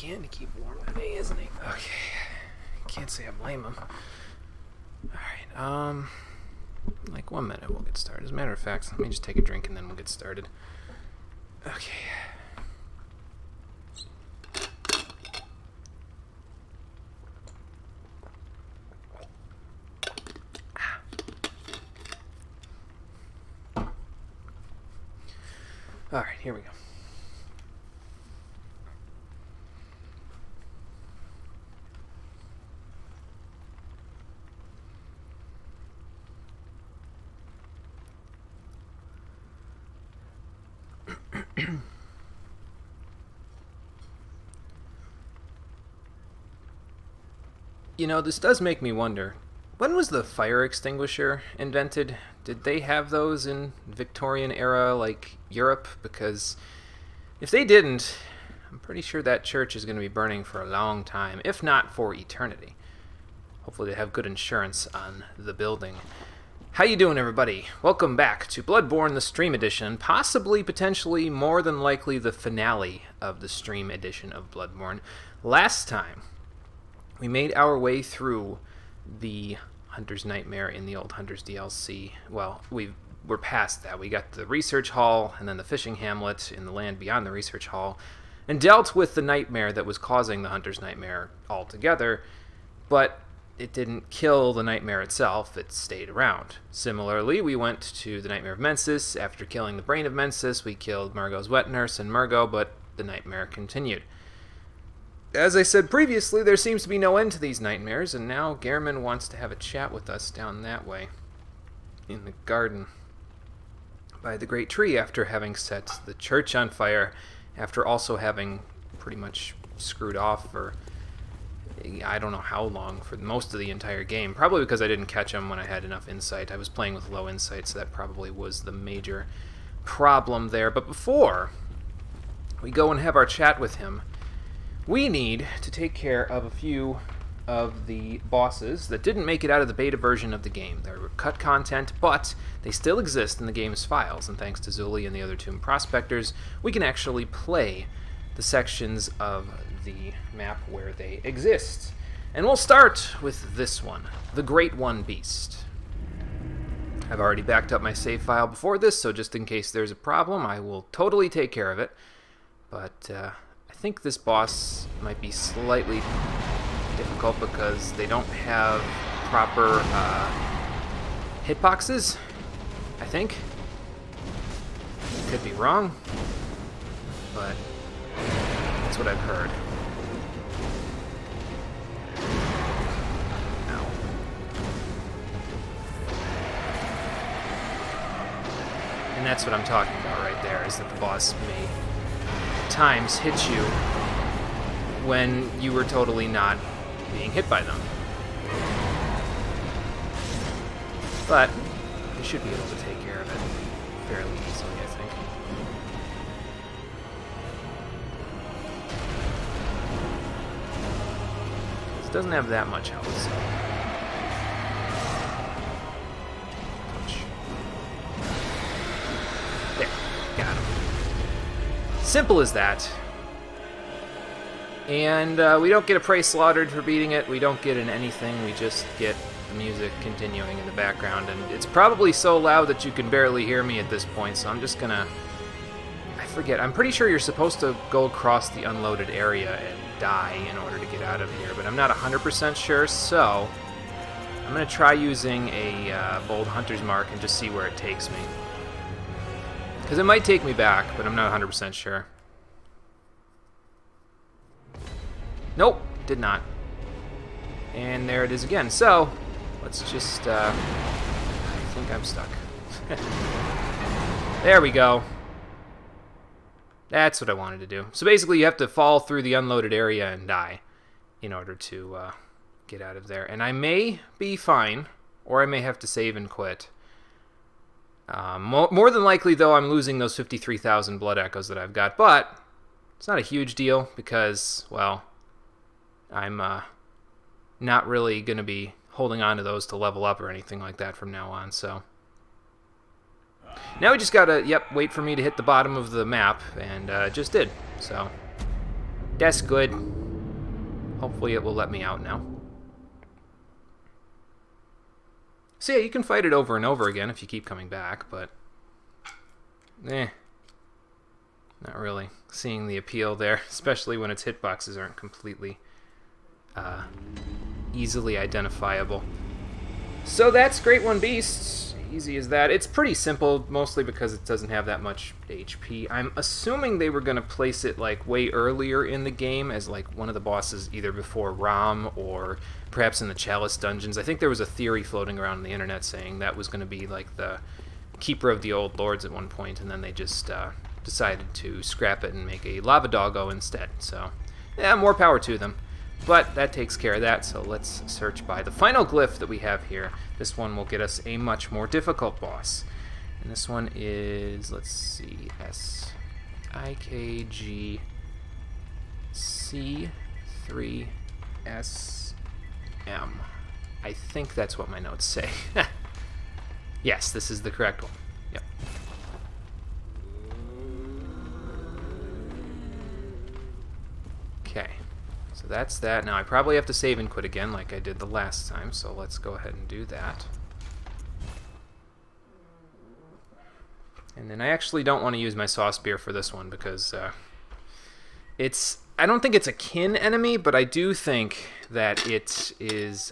can to keep warm today, isn't he? Okay. Can't say I blame him. Alright, like 1 minute we'll get started. As a matter of fact, let me just take a drink and then we'll get started. Okay. Alright, here we go. You know, this does make me wonder, when was the fire extinguisher invented? Did they have those in Victorian era, like Europe? Because if they didn't, I'm pretty sure that church is going to be burning for a long time, if not for eternity. Hopefully they have good insurance on the building. How you doing, everybody? Welcome back to Bloodborne, the Stream Edition, possibly, potentially, more than likely the finale of the Stream Edition of Bloodborne. Last time, we made our way through the Hunter's Nightmare in the old Hunter's DLC. Well, we're past that. We got the Research Hall and then the Fishing Hamlet in the land beyond the Research Hall, and dealt with the nightmare that was causing the Hunter's Nightmare altogether, but it didn't kill the nightmare itself, it stayed around. Similarly, we went to the Nightmare of Mensis. After killing the Brain of Mensis, we killed Murgo's wet nurse and Murgo, but the nightmare continued. As I said previously, there seems to be no end to these nightmares, and now Gehrman wants to have a chat with us down that way, in the garden, by the great tree, after having set the church on fire, after also having pretty much screwed off for I don't know how long, for most of the entire game. Probably because I didn't catch him when I had enough insight. I was playing with low insight, so that probably was the major problem there. But before we go and have our chat with him, we need to take care of a few of the bosses that didn't make it out of the beta version of the game. They were cut content, but they still exist in the game's files, and thanks to Zuli and the other Tomb Prospectors, we can actually play the sections of the map where they exist. And we'll start with this one, the Great One Beast. I've already backed up my save file before this, so just in case there's a problem, I will totally take care of it. But I think this boss might be slightly difficult because they don't have proper hitboxes, I think. Could be wrong, but that's what I've heard. Ow. And that's what I'm talking about right there, is that the boss may at times hit you when you were totally not being hit by them. But you should be able to take care of it fairly easily, I think. It doesn't have that much health, so. There, got him. Simple as that. And we don't get a prey slaughtered for beating it. We don't get an anything. We just get the music continuing in the background. And it's probably so loud that you can barely hear me at this point, so I'm just gonna... I forget. I'm pretty sure you're supposed to go across the unloaded area and die in order to get out of here, but I'm not 100% sure, so I'm gonna try using a bold hunter's mark and just see where it takes me. Because it might take me back, but I'm not 100% sure. Nope, did not. And there it is again. So, let's just, I think I'm stuck. There we go. That's what I wanted to do. So basically you have to fall through the unloaded area and die in order to get out of there. And I may be fine, or I may have to save and quit. More than likely, though, I'm losing those 53,000 blood echoes that I've got. But it's not a huge deal because, well, I'm not really going to be holding on to those to level up or anything like that from now on, so. Now we just gotta, wait for me to hit the bottom of the map, and it just did, so. That's good. Hopefully it will let me out now. So yeah, you can fight it over and over again if you keep coming back, but... not really seeing the appeal there, especially when its hitboxes aren't completely easily identifiable. So that's Great One Beast. Easy as that. It's pretty simple, mostly because it doesn't have that much HP. I'm assuming they were going to place it like way earlier in the game as like one of the bosses, either before Rom or perhaps in the Chalice dungeons. I think there was a theory floating around on the internet saying that was going to be like the Keeper of the Old Lords at one point, and then they just decided to scrap it and make a Lava Doggo instead. So, yeah, more power to them. But that takes care of that, so let's search by the final glyph that we have here. This one will get us a much more difficult boss. And this one is, let's see, S-I-K-G-C-3-S-M. I think that's what my notes say. Yes, this is the correct one. Yep. Okay. So that's that. Now I probably have to save and quit again like I did the last time, so let's go ahead and do that. And then I actually don't want to use my Saw Spear for this one because I don't think it's a kin enemy, but I do think that it is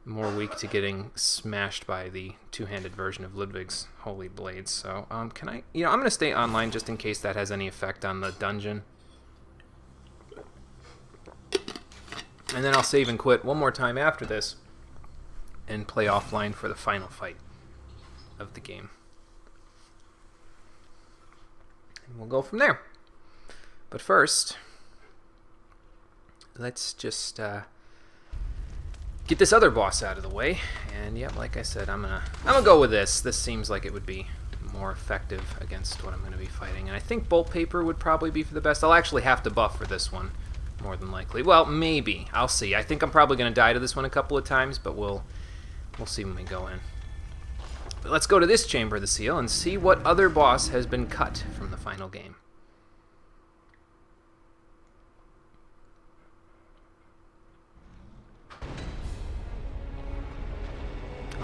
more weak to getting smashed by the two-handed version of Ludwig's Holy Blades. So can I, I'm going to stay online just in case that has any effect on the dungeon. And then I'll save and quit one more time after this and play offline for the final fight of the game. And we'll go from there. But first, let's just get this other boss out of the way. And yeah, like I said, I'm gonna go with this. This seems like it would be more effective against what I'm going to be fighting. And I think Bolt Paper would probably be for the best. I'll actually have to buff for this one. More than likely. Well, maybe. I'll see. I think I'm probably going to die to this one a couple of times, but we'll see when we go in. But let's go to this Chamber of the Seal and see what other boss has been cut from the final game.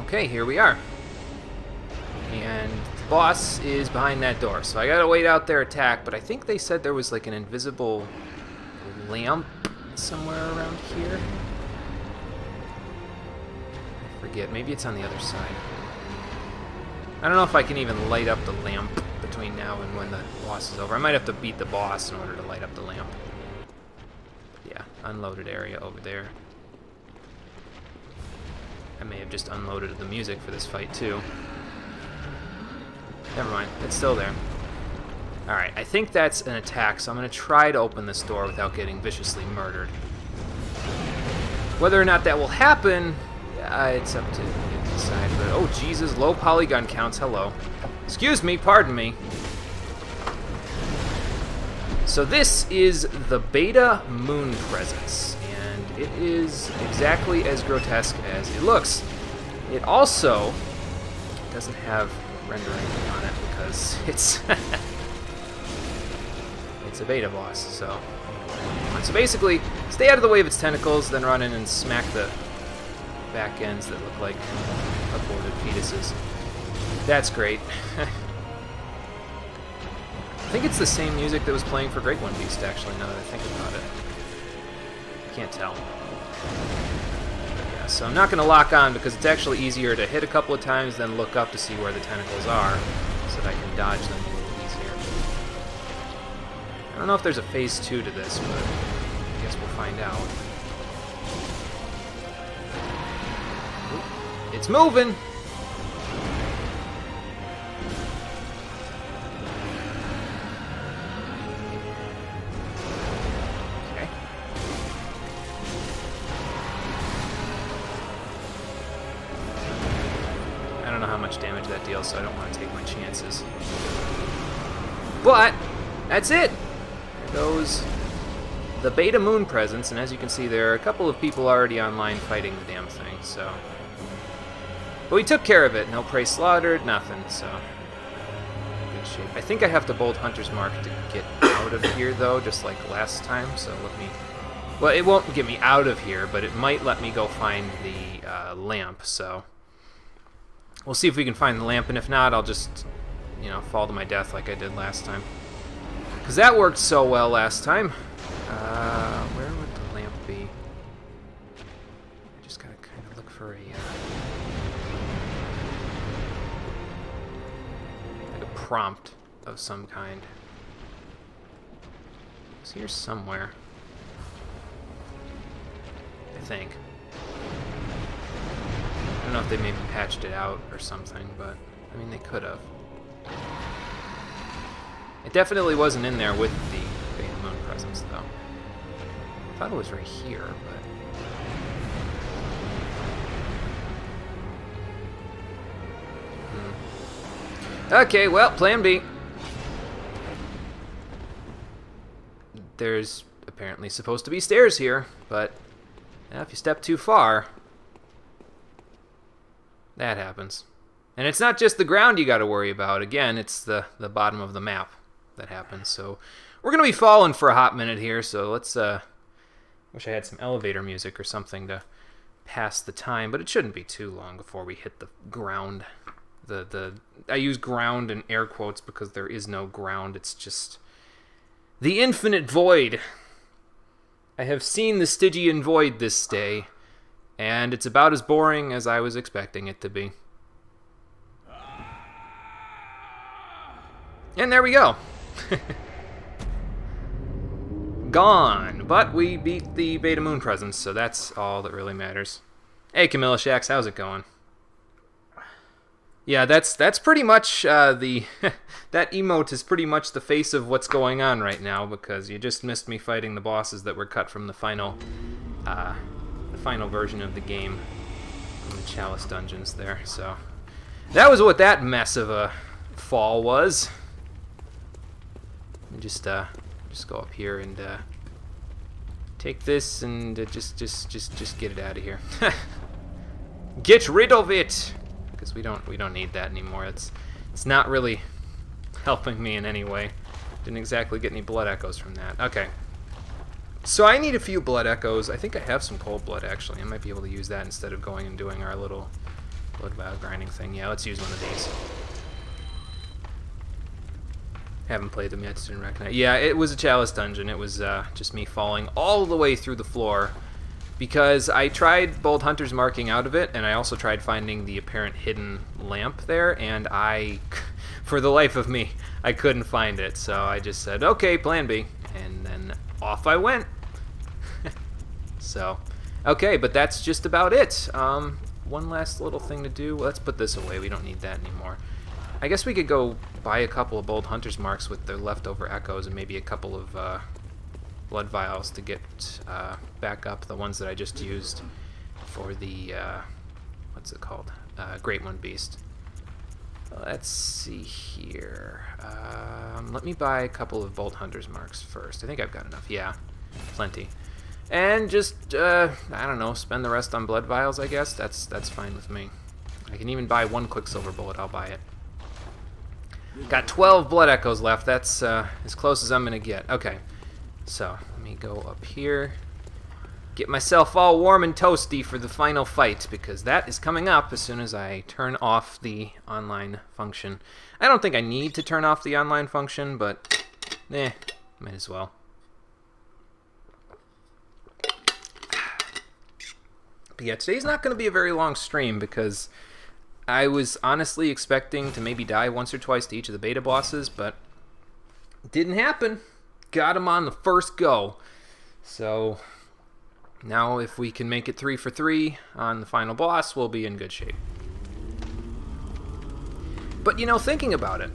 Okay, here we are. And the boss is behind that door, so I gotta wait out their attack, but I think they said there was like an invisible lamp somewhere around here. I forget. Maybe it's on the other side. I don't know if I can even light up the lamp between now and when the boss is over. I might have to beat the boss in order to light up the lamp. But yeah, unloaded area over there. I may have just unloaded the music for this fight too. Never mind. It's still there. Alright, I think that's an attack, so I'm going to try to open this door without getting viciously murdered. Whether or not that will happen, it's up to you to decide. But, oh, Jesus, low polygon counts, hello. Excuse me, pardon me. So this is the Beta Moon Presence, and it is exactly as grotesque as it looks. It also doesn't have rendering on it because it's... It's a beta boss, so basically, stay out of the way of its tentacles, then run in and smack the back ends that look like aborted fetuses. That's great. I think it's the same music that was playing for Great One Beast, actually, now that I think about it. Can't tell. But yeah, so I'm not going to lock on because it's actually easier to hit a couple of times than look up to see where the tentacles are so that I can dodge them. I don't know if there's a phase 2 to this, but I guess we'll find out. Ooh, it's moving! Okay. I don't know how much damage that deals, so I don't want to take my chances. But, that's it! Goes the Beta Moon Presence, and as you can see, there are a couple of people already online fighting the damn thing, so... But we took care of it. No prey slaughtered, nothing, so... Good shape. I think I have to bold Hunter's Mark to get out out of here, though, just like last time. So let me... Well, it won't get me out of here, but it might let me go find the lamp, so... We'll see if we can find the lamp, and if not, I'll just, you know, fall to my death like I did last time. Because that worked so well last time. Where would the lamp be? I just gotta kind of look for a... like a prompt of some kind. It's here somewhere. I think. I don't know if they maybe patched it out or something, but, I mean, they could have. It definitely wasn't in there with the Beta Moon presence, though. I thought it was right here, but... Okay, well, plan B. There's apparently supposed to be stairs here, but if you step too far, that happens. And it's not just the ground you got to worry about. Again, it's the bottom of the map that happens. So we're going to be falling for a hot minute here, so let's... wish I had some elevator music or something to pass the time, but it shouldn't be too long before we hit the ground. I use ground in air quotes because there is no ground. It's just the infinite void. I have seen the Stygian void this day, and it's about as boring as I was expecting it to be. And there we go. Gone. But we beat the Beta Moon presence, so that's all that really matters. Hey, Camilla Shax, how's it going? Yeah, that's pretty much the... that emote is pretty much the face of what's going on right now, because you just missed me fighting the bosses that were cut from the final version of the game, in the Chalice dungeons there. So that was what that mess of a fall was. Let me just go up here and take this and just get it out of here. Get rid of it, because we don't need that anymore. It's not really helping me in any way. Didn't exactly get any blood echoes from that. Okay. So I need a few blood echoes. I think I have some cold blood, actually. I might be able to use that instead of going and doing our little blood vial grinding thing. Yeah, let's use one of these. Haven't played them yet, didn't recognize. Yeah, it was a Chalice dungeon. It was just me falling all the way through the floor because I tried Bold Hunter's marking out of it, and I also tried finding the apparent hidden lamp there, and for the life of me, I couldn't find it. So I just said, okay, plan B, and then off I went. So, okay, but that's just about it. One last little thing to do. Well, let's put this away. We don't need that anymore. I guess we could go buy a couple of Bold Hunter's marks with their leftover echoes and maybe a couple of blood vials to get back up the ones that I just used for the, what's it called? Great One Beast. Let's see here. Let me buy a couple of Bold Hunter's marks first. I think I've got enough. Yeah, plenty. And just, I don't know, spend the rest on blood vials, I guess. That's fine with me. I can even buy one Quicksilver bullet. I'll buy it. Got 12 blood echoes left. That's as close as I'm going to get. Okay, so let me go up here. Get myself all warm and toasty for the final fight, because that is coming up as soon as I turn off the online function. I don't think I need to turn off the online function, but might as well. But yeah, today's not going to be a very long stream, because I was honestly expecting to maybe die once or twice to each of the beta bosses, but it didn't happen. Got them on the first go. So now if we can make it 3 for 3 on the final boss, we'll be in good shape. But, you know, thinking about it,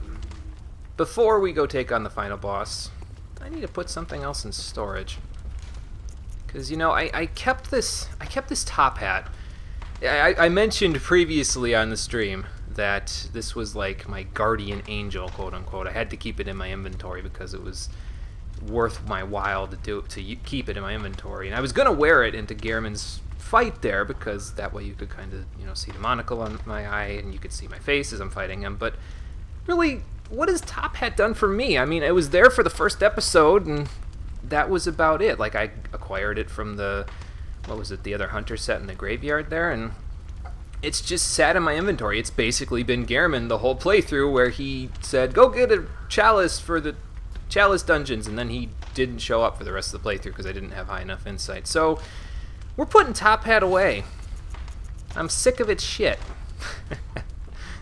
before we go take on the final boss, I need to put something else in storage. Because, you know, I kept this top hat. I mentioned previously on the stream that this was like my guardian angel, quote unquote. I had to keep it in my inventory because it was worth my while to keep it in my inventory. And I was gonna wear it into Gehrman's fight there, because that way you could kind of, you know, see the monocle on my eye and you could see my face as I'm fighting him. But really, what has Top Hat done for me? I mean, it was there for the first episode, and that was about it. Like, I acquired it from the, what was it, the other hunter set in the graveyard there, and it's just sat in my inventory. It's basically been Gehrman the whole playthrough, where he said, go get a chalice for the chalice dungeons, and then he didn't show up for the rest of the playthrough because I didn't have high enough insight. So, we're putting Top Hat away. I'm sick of its shit.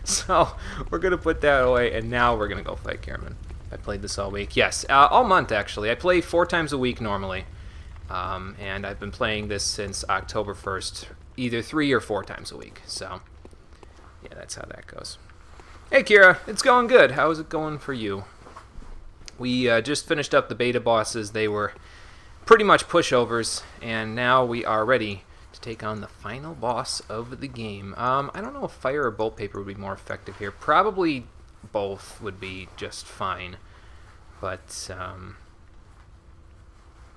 So, we're going to put that away, and now we're going to go fight Gehrman. I played this all week. Yes, all month, actually. I play 4 times a week normally, and I've been playing this since October 1st, either 3 or 4 times a week. So, yeah, that's how that goes. Hey, Kira, it's going good. How's it going for you? We just finished up the beta bosses. They were pretty much pushovers, and now we are ready to take on the final boss of the game. I don't know if fire or bolt paper would be more effective here. Probably both would be just fine. But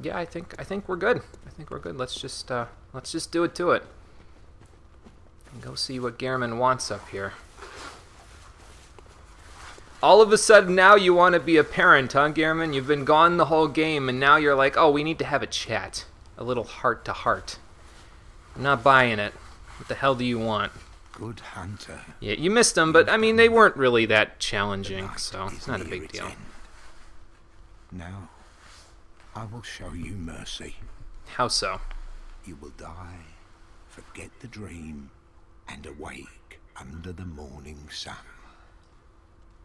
yeah, I think we're good. I think we're good. Let's just do it to it. And go see what Gehrman wants up here. All of a sudden now you want to be a parent, huh, Gehrman? You've been gone the whole game, and now you're like, oh, we need to have a chat. A little heart-to-heart. I'm not buying it. What the hell do you want? Good hunter. Yeah, you missed them, but, I mean, they weren't really that challenging, so it's not a big deal. Now, I will show you mercy. How so? You will die, forget the dream, and awake under the morning sun.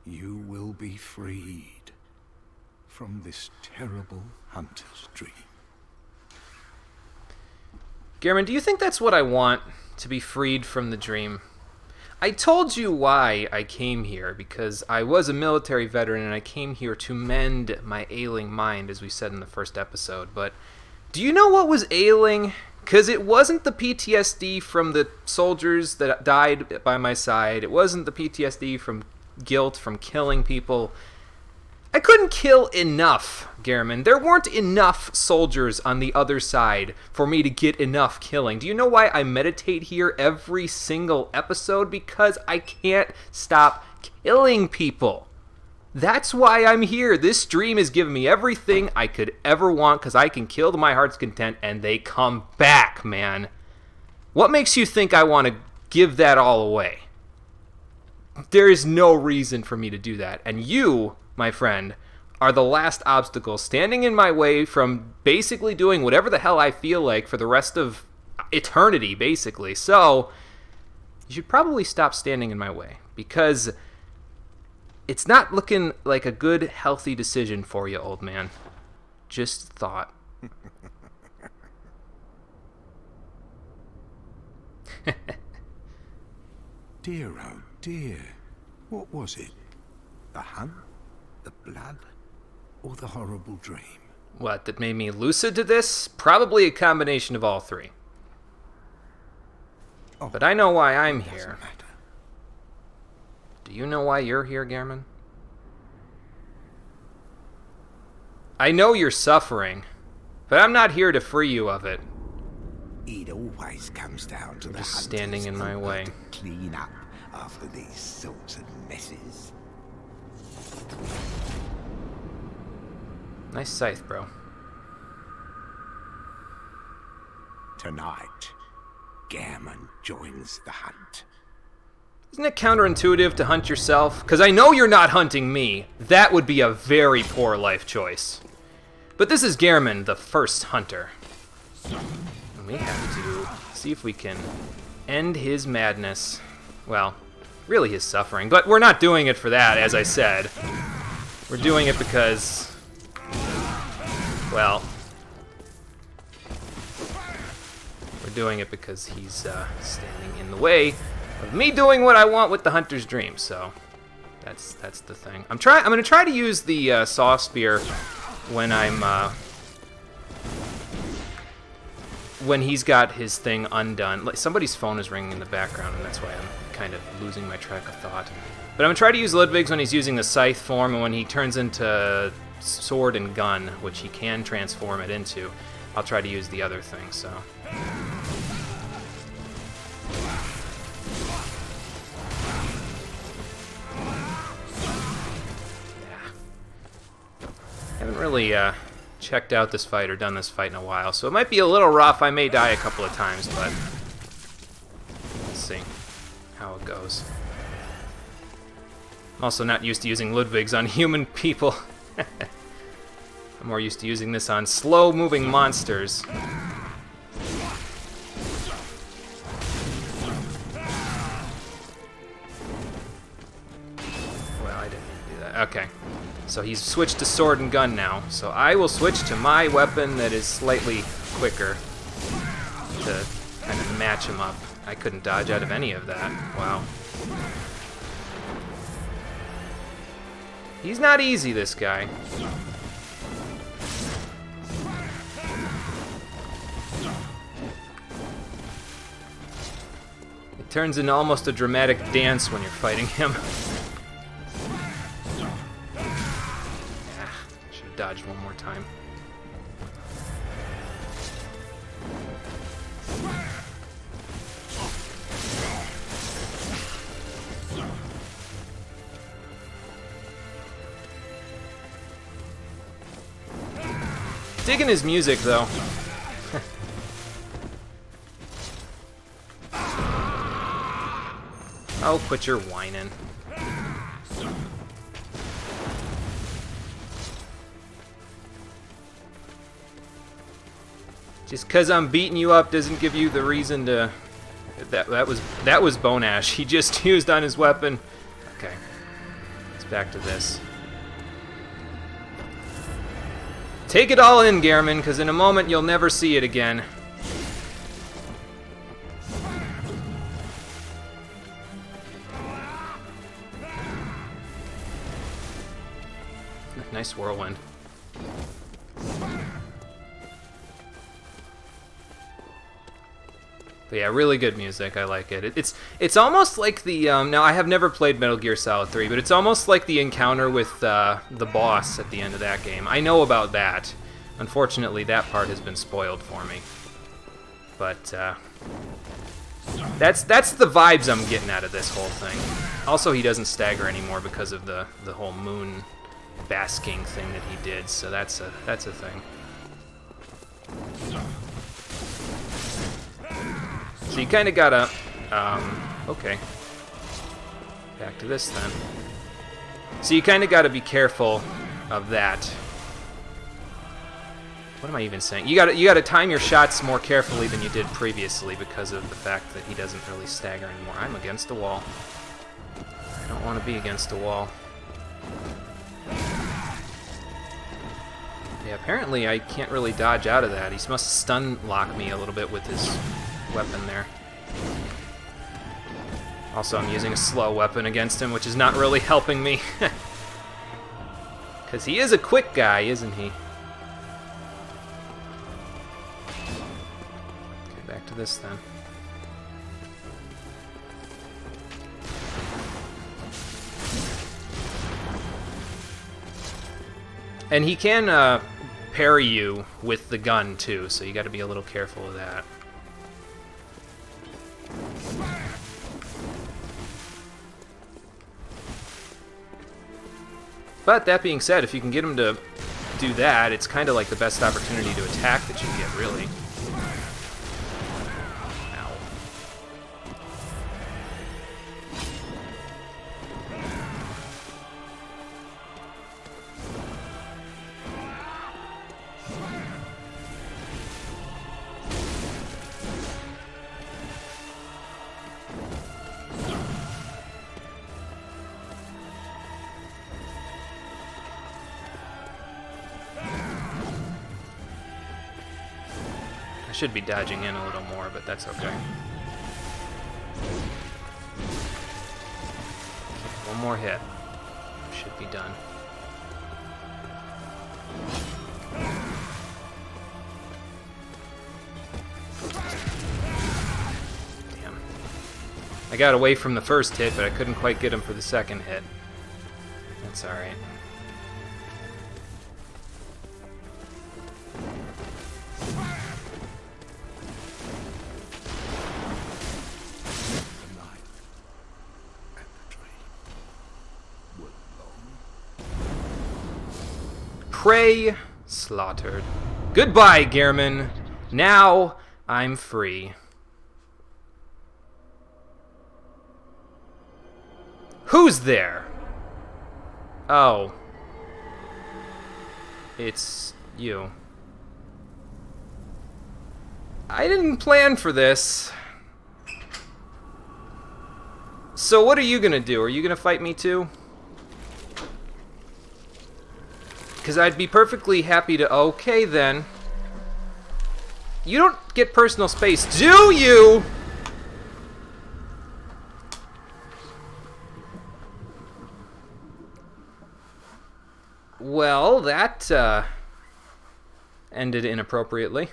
You will be freed from this terrible hunter's dream. Gehrman, do you think that's what I want? To be freed from the dream? I told you why I came here, because I was a military veteran and I came here to mend my ailing mind, as we said in the first episode. But do you know what was ailing? Because it wasn't the PTSD from the soldiers that died by my side. It wasn't the PTSD from guilt from killing people. I couldn't kill enough, Gehrman. There weren't enough soldiers on the other side for me to get enough killing. Do you know why I meditate here every single episode? Because I can't stop killing people. That's why I'm here. This stream has given me everything I could ever want, because I can kill to my heart's content and they come back, man. What makes you think I want to give that all away? There is no reason for me to do that. And you, my friend, are the last obstacle standing in my way from basically doing whatever the hell I feel like for the rest of eternity, basically. So, you should probably stop standing in my way, because it's not looking like a good, healthy decision for you, old man. Just thought. Dear, oh dear. What was it? The hunt? The blood? Or the horrible dream? What, that made me lucid to this? Probably a combination of all three. Oh, but I know why I'm here. Doesn't matter. Do you know why you're here, Gehrman? I know you're suffering, but I'm not here to free you of it. It always comes down to You're the just hunter's standing in my hunger way. to clean up after these sorts of messes. Nice scythe, bro. Tonight, Gehrman joins the hunt. Isn't it counterintuitive to hunt yourself? Because I know you're not hunting me. That would be a very poor life choice. But this is Gehrman, the first hunter. And we have to see if we can end his madness. Well, really his suffering. But we're not doing it for that, as I said. We're doing it because, well, we're doing it because he's standing in the way of me doing what I want with the hunter's dream. So that's the thing. I'm going to try to use the saw spear when when he's got his thing undone. Like, somebody's phone is ringing in the background, and that's why I'm kind of losing my track of thought. But I'm going to try to use Ludwig's when he's using the scythe form, and when he turns into sword and gun, which he can transform it into, I'll try to use the other thing, so. really checked out this fight or done this fight in a while, so it might be a little rough. I may die a couple of times, but let's see how it goes. I'm also not used to using Ludwigs on human people. I'm more used to using this on slow-moving monsters. Well, I didn't do that. Okay. So he's switched to sword and gun now. So I will switch to my weapon that is slightly quicker to kind of match him up. I couldn't dodge out of any of that. Wow. He's not easy, this guy. It turns into almost a dramatic dance when you're fighting him. Should have dodged one more time. Digging his music, though. Oh, quit your whining. Just because I'm beating you up doesn't give you the reason to... That was Bone Ash. He just used on his weapon. Okay. Let's back to this. Take it all in, Gehrman, because in a moment you'll never see it again. Nice whirlwind. But yeah, really good music. I like it. It's almost like the now I have never played Metal Gear Solid 3, but it's almost like the encounter with the boss at the end of that game. I know about that. Unfortunately, that part has been spoiled for me. But that's the vibes I'm getting out of this whole thing. Also, he doesn't stagger anymore because of the whole moon basking thing that he did. So that's a thing. So you kind of gotta, okay. Back to this then. So you kind of gotta be careful of that. What am I even saying? You gotta time your shots more carefully than you did previously because of the fact that he doesn't really stagger anymore. I'm against the wall. I don't want to be against the wall. Yeah, apparently I can't really dodge out of that. He must stun lock me a little bit with his weapon there. Also, I'm using a slow weapon against him, which is not really helping me. Because he is a quick guy, isn't he? Okay, back to this then. And he can parry you with the gun, too, so you gotta be a little careful of that. But that being said, if you can get him to do that, it's kind of like the best opportunity to attack that you get, really. Ow. I should be dodging in a little more, but that's okay. One more hit. Should be done. Damn. I got away from the first hit, but I couldn't quite get him for the second hit. That's alright. Prey slaughtered. Goodbye, Gehrman. Now I'm free. Who's there? Oh. It's you. I didn't plan for this. So what are you gonna do? Are you gonna fight me too? Because I'd be perfectly happy to... Okay, then. You don't get personal space, do you? Well, that, ended inappropriately.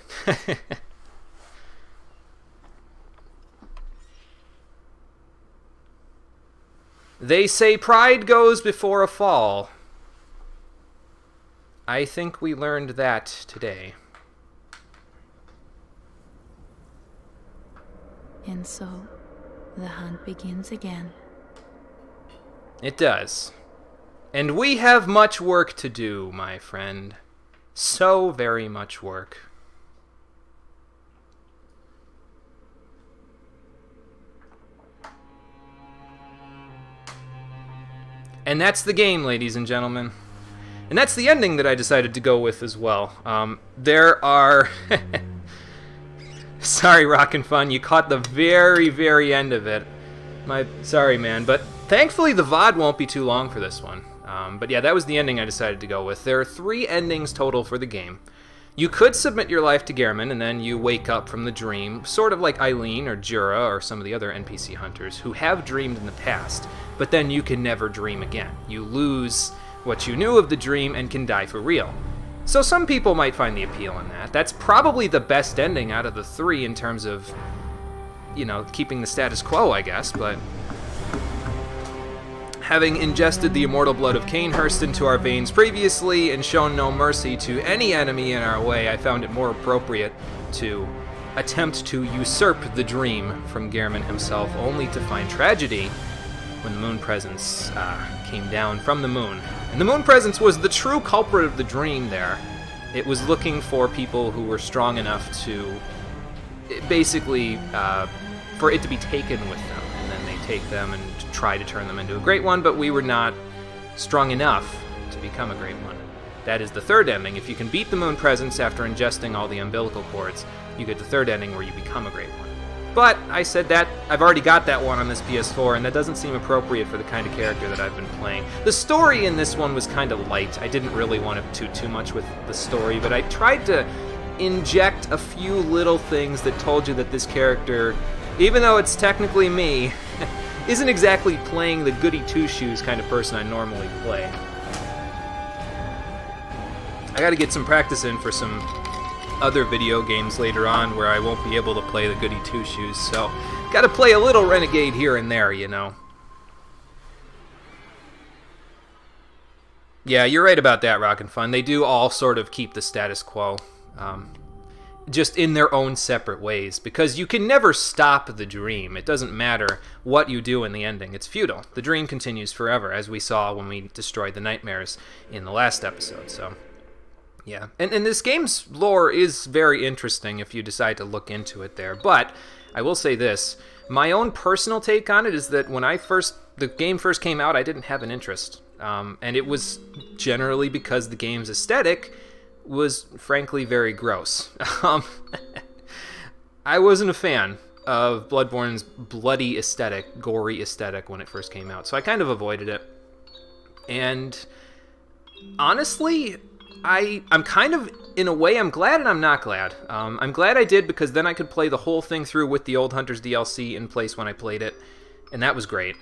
They say pride goes before a fall. I think we learned that today. And so, the hunt begins again. It does. And we have much work to do, my friend. So very much work. And that's the game, ladies and gentlemen. And that's the ending that I decided to go with as well. There are... Sorry, Rockin' Fun, you caught the very, very end of it. Sorry, man, but thankfully the VOD won't be too long for this one. But yeah, that was the ending I decided to go with. There are 3 endings total for the game. You could submit your life to Gehrman, and then you wake up from the dream, sort of like Eileen or Jura or some of the other NPC hunters who have dreamed in the past, but then you can never dream again. You lose what you knew of the dream and can die for real. So some people might find the appeal in that. That's probably the best ending out of the 3 in terms of, you know, keeping the status quo, I guess, but... Having ingested the immortal blood of Cainhurst into our veins previously and shown no mercy to any enemy in our way, I found it more appropriate to attempt to usurp the dream from Gehrman himself, only to find tragedy when the moon presence came down from the moon. And the moon presence was the true culprit of the dream there. It was looking for people who were strong enough to basically for it to be taken with them, and then they take them and try to turn them into a great one, but we were not strong enough to become a great one. That is the 3rd ending. If you can beat the moon presence after ingesting all the umbilical cords, you get the 3rd ending where you become a great one. But I said that I've already got that one on this PS4, and that doesn't seem appropriate for the kind of character that I've been playing. The story in this one was kind of light. I didn't really want to do too much with the story, but I tried to inject a few little things that told you that this character, even though it's technically me, isn't exactly playing the goody two-shoes kind of person I normally play. I gotta get some practice in for some other video games later on where I won't be able to play the goody two-shoes, so gotta play a little renegade here and there, you know. Yeah, you're right about that, Rockin' Fun. They do all sort of keep the status quo. Just in their own separate ways, because you can never stop the dream. It doesn't matter what you do in the ending. It's futile. The dream continues forever, as we saw when we destroyed the nightmares in the last episode, so... Yeah, and this game's lore is very interesting if you decide to look into it there, but I will say this. My own personal take on it is that when the game first came out, I didn't have an interest. And it was generally because the game's aesthetic was frankly very gross. I wasn't a fan of Bloodborne's bloody aesthetic, gory aesthetic when it first came out, so I kind of avoided it. And honestly, I'm kind of, in a way, I'm glad and I'm not glad. I'm glad I did because then I could play the whole thing through with the Old Hunters DLC in place when I played it, and that was great.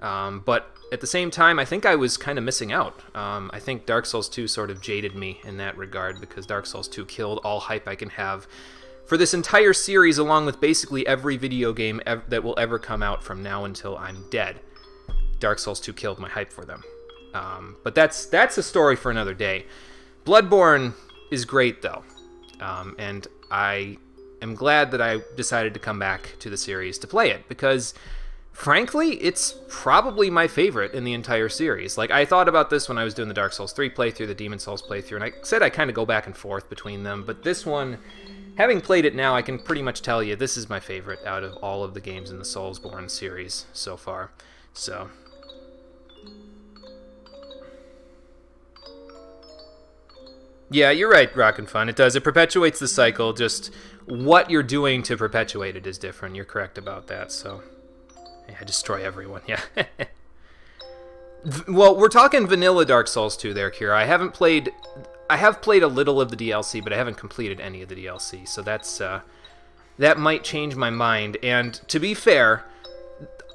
But at the same time, I think I was kind of missing out. I think Dark Souls 2 sort of jaded me in that regard because Dark Souls 2 killed all hype I can have for this entire series, along with basically every video game that will ever come out from now until I'm dead. Dark Souls 2 killed my hype for them. But that's a story for another day. Bloodborne is great, though. And I am glad that I decided to come back to the series to play it, because Frankly, it's probably my favorite in the entire series. Like, I thought about this when I was doing the Dark Souls 3 playthrough, the Demon Souls playthrough, and I said I kind of go back and forth between them, but this one, having played it now, I can pretty much tell you this is my favorite out of all of the games in the Soulsborne series so far. So... yeah, you're right, Rockin' Fun. It does. It perpetuates the cycle. Just what you're doing to perpetuate it is different. You're correct about that, so... yeah, destroy everyone, yeah. Well, we're talking vanilla Dark Souls 2 there, Kira. I have played a little of the DLC, but I haven't completed any of the DLC, so that might change my mind. And to be fair,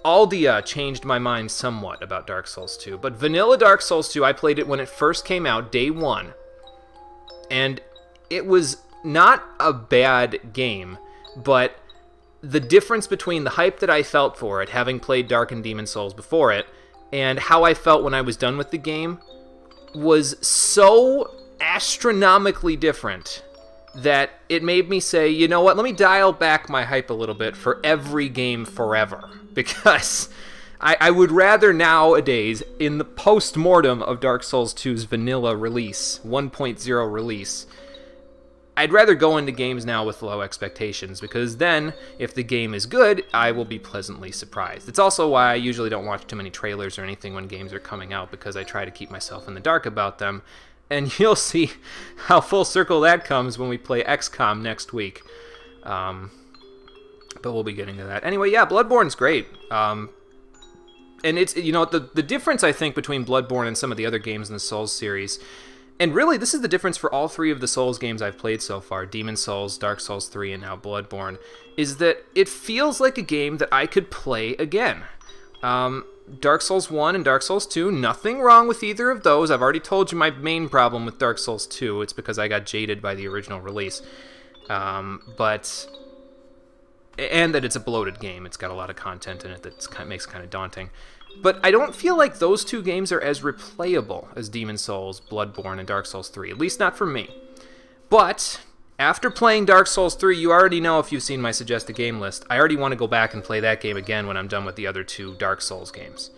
Aldia changed my mind somewhat about Dark Souls 2, but vanilla Dark Souls 2, I played it when it first came out, day one, and it was not a bad game, but the difference between the hype that I felt for it, having played Dark and Demon Souls before it, and how I felt when I was done with the game, was so astronomically different that it made me say, you know what, let me dial back my hype a little bit for every game forever. Because I would rather nowadays, in the post-mortem of Dark Souls 2's vanilla release, 1.0 release, I'd rather go into games now with low expectations, because then, if the game is good, I will be pleasantly surprised. It's also why I usually don't watch too many trailers or anything when games are coming out, because I try to keep myself in the dark about them. And you'll see how full circle that comes when we play XCOM next week. But we'll be getting to that. Anyway, yeah, Bloodborne's great. And it's, you know, the difference, I think, between Bloodborne and some of the other games in the Souls series, and really, this is the difference for all three of the Souls games I've played so far, Demon Souls, Dark Souls 3, and now Bloodborne, is that it feels like a game that I could play again. Dark Souls 1 and Dark Souls 2, nothing wrong with either of those. I've already told you my main problem with Dark Souls 2. It's because I got jaded by the original release. And that it's a bloated game. It's got a lot of content in it that makes it kind of daunting. But I don't feel like those two games are as replayable as Demon Souls, Bloodborne, and Dark Souls 3, at least not for me. But after playing Dark Souls 3, you already know, if you've seen my suggested game list, I already want to go back and play that game again when I'm done with the other two Dark Souls games.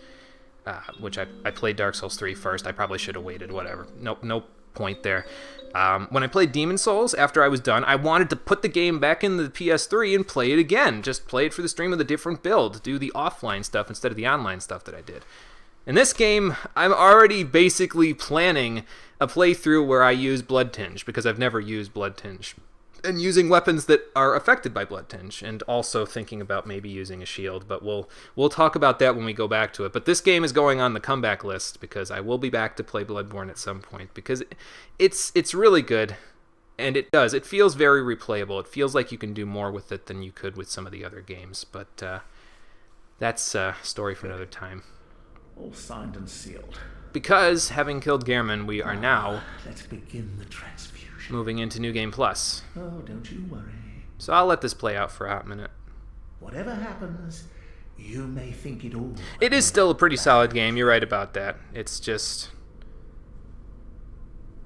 Which I played Dark Souls 3 first. I probably should have waited, whatever. No point there. When I played Demon Souls, after I was done, I wanted to put the game back in the PS3 and play it again. Just play it for the stream with a different build. Do the offline stuff instead of the online stuff that I did. In this game, I'm already basically planning a playthrough where I use Blood Tinge, because I've never used Blood Tinge. And using weapons that are affected by Blood Tinge, and also thinking about maybe using a shield, but we'll talk about that when we go back to it. But this game is going on the comeback list, because I will be back to play Bloodborne at some point, because it's really good, and it feels very replayable. It feels like you can do more with it than you could with some of the other games, but that's a story for another time. All signed and sealed. Because, having killed Gehrman, we are now Let's begin the transfusion. moving into New Game Plus. Oh, don't you worry. So I'll let this play out for a hot minute. Whatever happens, you may think it all. It is still a pretty solid game, you're right about that. It's just...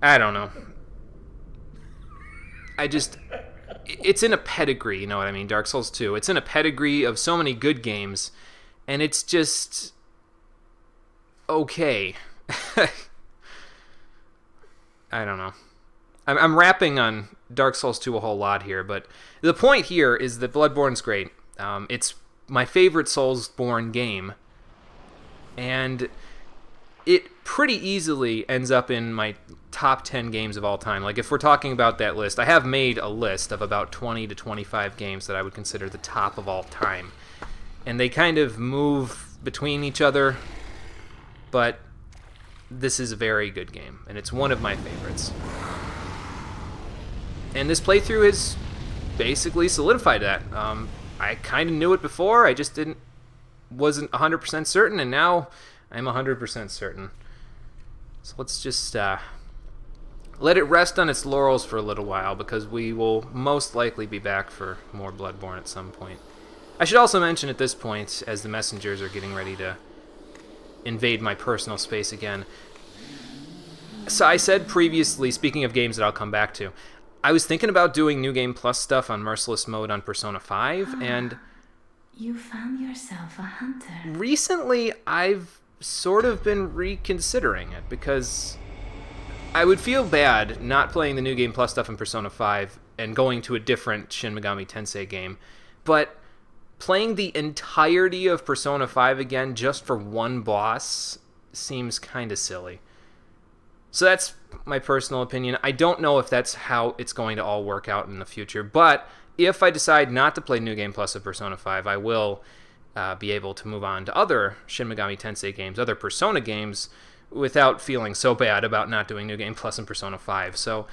I don't know. It's in a pedigree, you know what I mean? Dark Souls 2. It's in a pedigree of so many good games, and it's just... okay. I don't know. I'm rapping on Dark Souls 2 a whole lot here, but the point here is that Bloodborne's great. It's my favorite Soulsborne game, and it pretty easily ends up in my top 10 games of all time. Like, if we're talking about that list, I have made a list of about 20 to 25 games that I would consider the top of all time. And they kind of move between each other, but this is a very good game, and it's one of my favorites. And this playthrough has basically solidified that. I kind of knew it before, I just wasn't 100% certain, and now I'm 100% certain. So let's just let it rest on its laurels for a little while, because we will most likely be back for more Bloodborne at some point. I should also mention at this point, as the messengers are getting ready to invade my personal space again. So I said previously, speaking of games that I'll come back to, I was thinking about doing New Game Plus stuff on Merciless Mode on Persona 5, and You found yourself a hunter. Recently, I've sort of been reconsidering it because I would feel bad not playing the New Game Plus stuff in Persona 5 and going to a different Shin Megami Tensei game, but playing the entirety of Persona 5 again just for one boss seems kind of silly. So that's my personal opinion. I don't know if that's how it's going to all work out in the future, but if I decide not to play New Game Plus of Persona 5, I will be able to move on to other Shin Megami Tensei games, other Persona games, without feeling so bad about not doing New Game Plus in Persona 5. So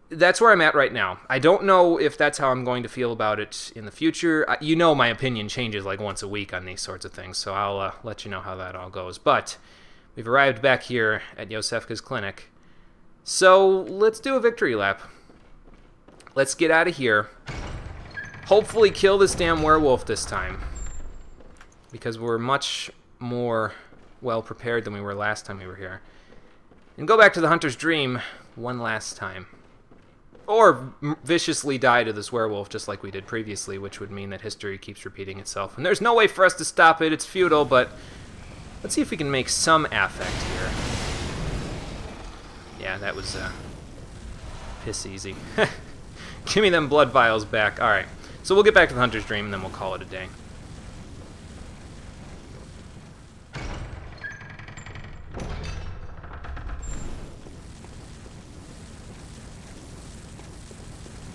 that's where I'm at right now. I don't know if that's how I'm going to feel about it in the future. You know my opinion changes like once a week on these sorts of things, so I'll let you know how that all goes. But we've arrived back here at Yosefka's clinic, so let's do a victory lap. Let's get out of here. Hopefully kill this damn werewolf this time, because we're much more well prepared than we were last time we were here. And go back to the Hunter's Dream one last time. Or viciously die to this werewolf just like we did previously, which would mean that history keeps repeating itself. And there's no way for us to stop it, it's futile, but let's see if we can make some affect here. Yeah, that was piss easy. Give me them blood vials back. Alright, so we'll get back to the Hunter's Dream and then we'll call it a day.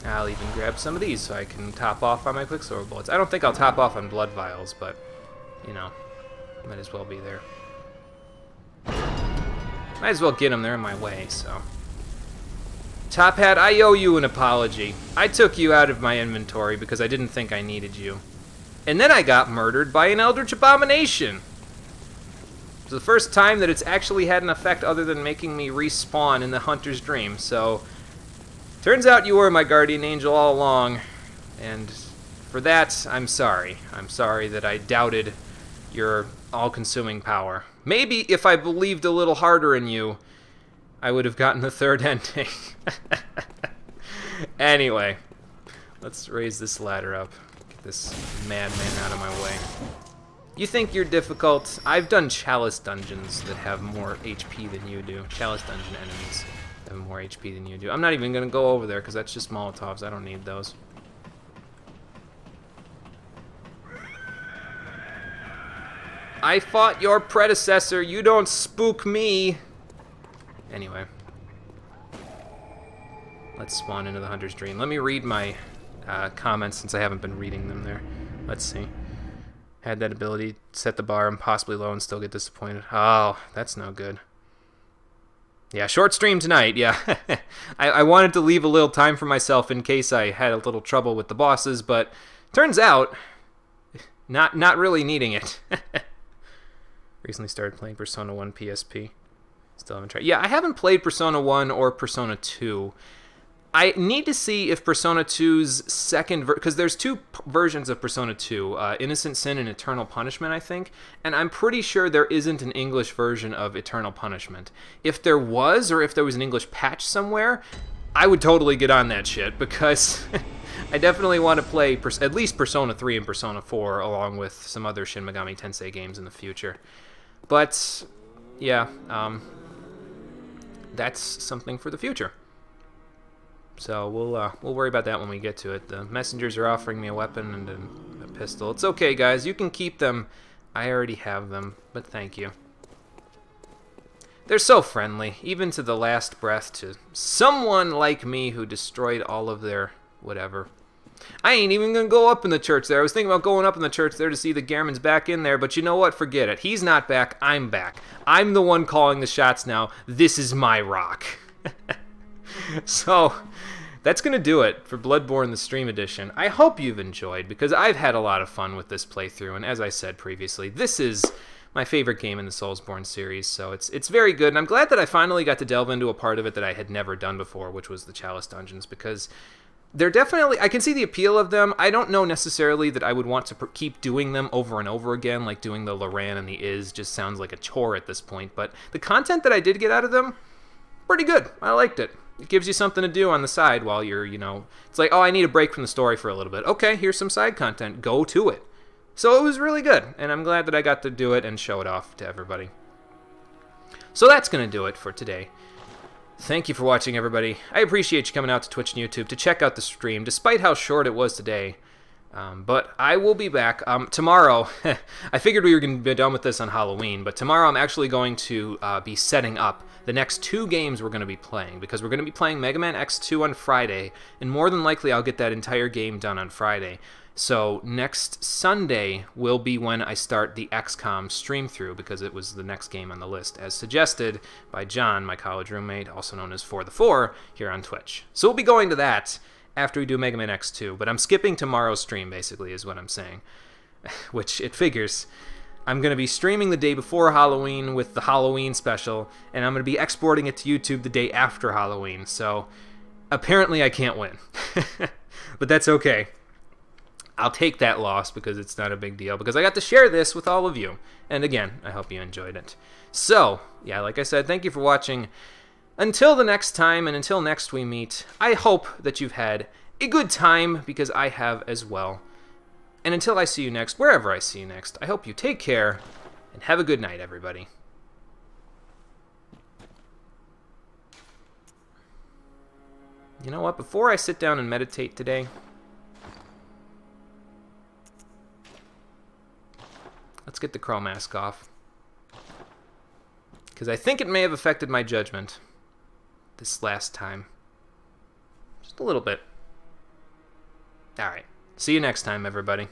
I'll even grab some of these so I can top off on my Quicksilver bullets. I don't think I'll top off on blood vials, but, you know, might as well be there. Might as well get them, they're in my way, so. Top Hat, I owe you an apology. I took you out of my inventory because I didn't think I needed you. And then I got murdered by an Eldritch Abomination. It's the first time that it's actually had an effect other than making me respawn in the Hunter's Dream, so turns out you were my guardian angel all along, and for that, I'm sorry. I'm sorry that I doubted your all-consuming power. Maybe if I believed a little harder in you, I would have gotten the third ending. Anyway, let's raise this ladder up. Get this madman out of my way. You think you're difficult? I've done Chalice dungeons that have more HP than you do. Chalice dungeon enemies have more HP than you do. I'm not even going to go over there because that's just Molotovs. I don't need those. I fought your predecessor. You don't spook me. Anyway. Let's spawn into the Hunter's Dream. Let me read my comments since I haven't been reading them there. Let's see. Had that ability, set the bar impossibly low and still get disappointed. Oh, that's no good. Yeah, short stream tonight, yeah. I wanted to leave a little time for myself in case I had a little trouble with the bosses, but turns out, not really needing it. Recently started playing Persona 1 PSP. Still haven't tried. Yeah, I haven't played Persona 1 or Persona 2. I need to see if Persona 2's second because there's two versions of Persona 2, Innocent Sin and Eternal Punishment, I think, and I'm pretty sure there isn't an English version of Eternal Punishment. If there was, or if there was an English patch somewhere, I would totally get on that shit, because I definitely want to play at least Persona 3 and Persona 4, along with some other Shin Megami Tensei games in the future. But, yeah, that's something for the future. So we'll worry about that when we get to it. The messengers are offering me a weapon and a pistol. It's okay, guys. You can keep them. I already have them, but thank you. They're so friendly, even to the last breath, to someone like me who destroyed all of their whatever. I ain't even gonna go up in the church there. I was thinking about going up in the church there to see the Gehrman's back in there, but you know what? Forget it. He's not back. I'm back. I'm the one calling the shots now. This is my rock. So, that's going to do it for Bloodborne the Stream Edition. I hope you've enjoyed, because I've had a lot of fun with this playthrough, and as I said previously, this is my favorite game in the Soulsborne series, so it's very good, and I'm glad that I finally got to delve into a part of it that I had never done before, which was the Chalice Dungeons, because they're definitely, I can see the appeal of them. I don't know necessarily that I would want to keep doing them over and over again, like doing the Loran and the Iz just sounds like a chore at this point, but the content that I did get out of them, pretty good. I liked it. It gives you something to do on the side while you're, it's like, oh, I need a break from the story for a little bit. Okay, here's some side content. Go to it. So it was really good, and I'm glad that I got to do it and show it off to everybody. So that's going to do it for today. Thank you for watching, everybody. I appreciate you coming out to Twitch and YouTube to check out the stream, despite how short it was today. But I will be back tomorrow. I figured we were going to be done with this on Halloween, but tomorrow I'm actually going to be setting up the next 2 games we're going to be playing, because we're going to be playing Mega Man X2 on Friday, and more than likely I'll get that entire game done on Friday. So next Sunday will be when I start the XCOM stream through, because it was the next game on the list, as suggested by John, my college roommate, also known as 4the4, here on Twitch. So we'll be going to that after we do Mega Man X2, but I'm skipping tomorrow's stream, basically, is what I'm saying. Which, it figures. I'm going to be streaming the day before Halloween with the Halloween special, and I'm going to be exporting it to YouTube the day after Halloween, so apparently I can't win. But that's okay. I'll take that loss because it's not a big deal, because I got to share this with all of you. And again, I hope you enjoyed it. So, yeah, like I said, thank you for watching. Until the next time, and until next we meet, I hope that you've had a good time, because I have as well. And until I see you next, wherever I see you next, I hope you take care, and have a good night, everybody. You know what? Before I sit down and meditate today, let's get the Crow mask off, because I think it may have affected my judgment this last time. Just a little bit. Alright. See you next time, everybody.